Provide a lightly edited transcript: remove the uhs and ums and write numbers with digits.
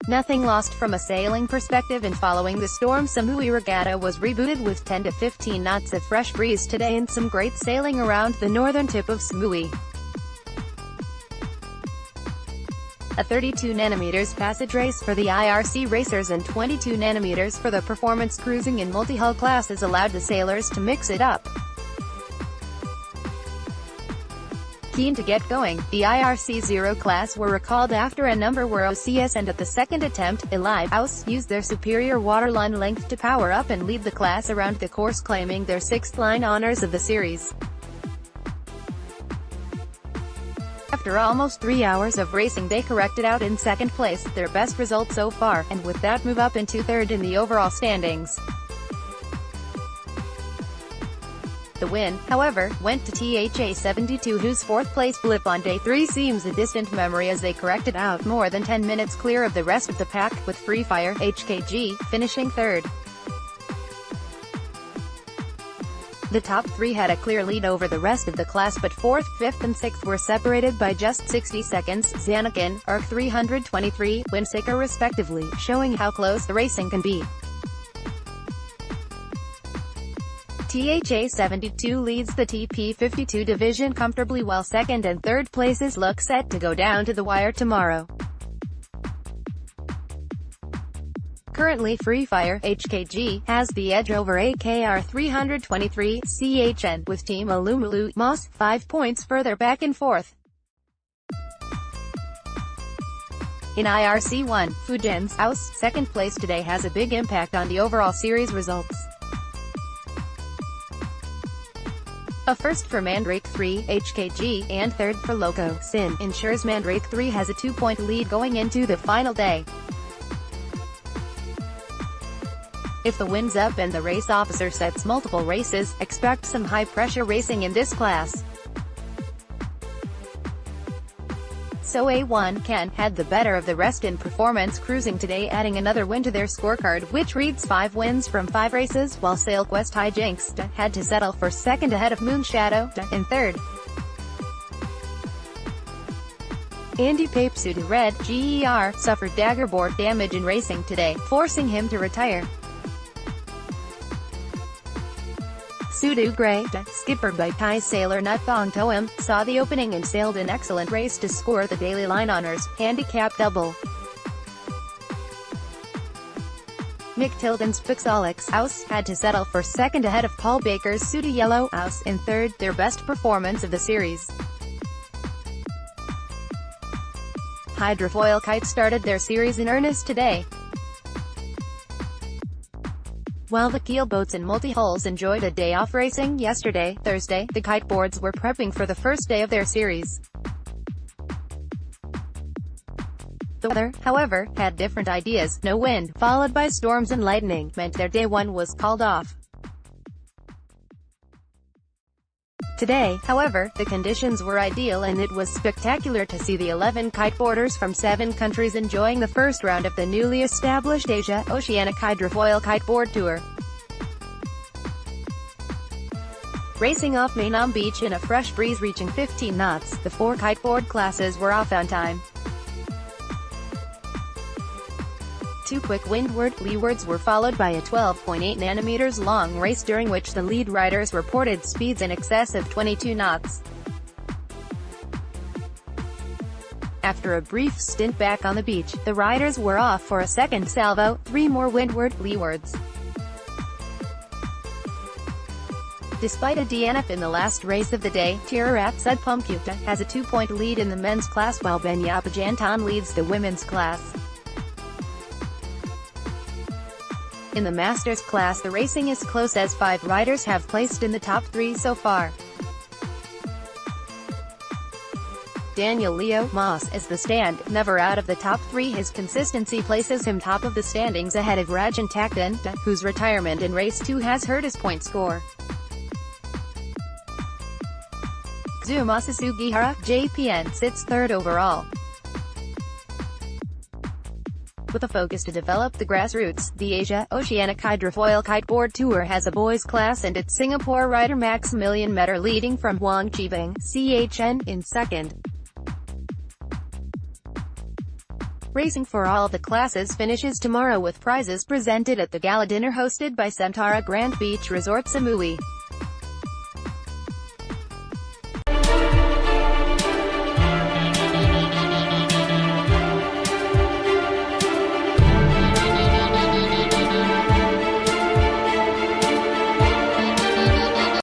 Nothing lost from a sailing perspective, and following the storm, Samui Regatta was rebooted with 10 to 15 knots of fresh breeze today and some great sailing around the northern tip of Samui. A 32nm passage race for the IRC racers and 22nm for the Performance Cruising and Multihull classes allowed the sailors to mix it up. Keen to get going, the IRC Zero class were recalled after a number were OCS, and at the second attempt, House used their superior waterline length to power up and lead the class around the course, claiming their 6th line honors of the series. After almost 3 hours of racing, they corrected out in second place, their best result so far, and with that move up into third in the overall standings. The win, however, went to THA 72, whose 4th place blip on day 3 seems a distant memory as they corrected out more than 10 minutes clear of the rest of the pack, with Free Fire HKG finishing 3rd. The top 3 had a clear lead over the rest of the class, but 4th, 5th and 6th were separated by just 60 seconds, Zanakin, ARC 323, Winsicker respectively, showing how close the racing can be. THA 72 leads the TP52 division comfortably, while 2nd and 3rd places look set to go down to the wire tomorrow. Currently, Free Fire HKG has the edge over AKR 323 CHN, with Team Alumulu Moss 5 points further back in 4th. In IRC 1, Fujian's House, 2nd place today has a big impact on the overall series results. A 1st for Mandrake 3 HKG, and 3rd for Loco Sin ensures Mandrake 3 has a 2-point lead going into the final day. If the wind's up and the race officer sets multiple races, expect some high-pressure racing in this class. So A1 Ken had the better of the rest in Performance Cruising today, adding another win to their scorecard, which reads 5 wins from 5 races, while SailQuest Hijinks had to settle for 2nd ahead of Moonshadow in 3rd. Andy Papesudu Red GER suffered daggerboard damage in racing today, forcing him to retire. Sudu Gray, skippered by Thai sailor Nuthong Toem, saw the opening and sailed an excellent race to score the daily line honors, handicap double. Mick Tilden's Pixolix House had to settle for 2nd ahead of Paul Baker's Sudu Yellow House in 3rd, their best performance of the series. Hydrofoil Kite started their series in earnest today. While the keelboats and multi-hulls enjoyed a day off racing yesterday, Thursday, the kiteboards were prepping for the first day of their series. The weather, however, had different ideas. No wind, followed by storms and lightning, meant their day 1 was called off. Today, however, the conditions were ideal, and it was spectacular to see the 11 kiteboarders from 7 countries enjoying the first round of the newly established Asia Oceanic Hydrofoil Kiteboard Tour. Racing off Mainam Beach in a fresh breeze reaching 15 knots, the 4 kiteboard classes were off on time. 2 quick windward-leewards were followed by a 12.8 nanometers long race, during which the lead riders reported speeds in excess of 22 knots. After a brief stint back on the beach, the riders were off for a second salvo, 3 more windward-leewards. Despite a DNF in the last race of the day, Tirarat Sudpumputa has a 2-point lead in the men's class, while Benyapa Jantan leads the women's class. In the Masters class, the racing is close as 5 riders have placed in the top 3 so far. Daniel Leo Moss is the stand, never out of the top 3. His consistency places him top of the standings ahead of Rajan Takdan, whose retirement in race 2 has hurt his point score. Zumasa Sugihara, JPN, sits 3rd overall. With a focus to develop the grassroots, the Asia Oceanic Hydrofoil Kiteboard Tour has a boys class, and its Singapore rider Maximilian Metter leading from Huang Chibing, CHN, in 2nd. Racing for all the classes finishes tomorrow with prizes presented at the gala dinner hosted by Sentara Grand Beach Resort Samui.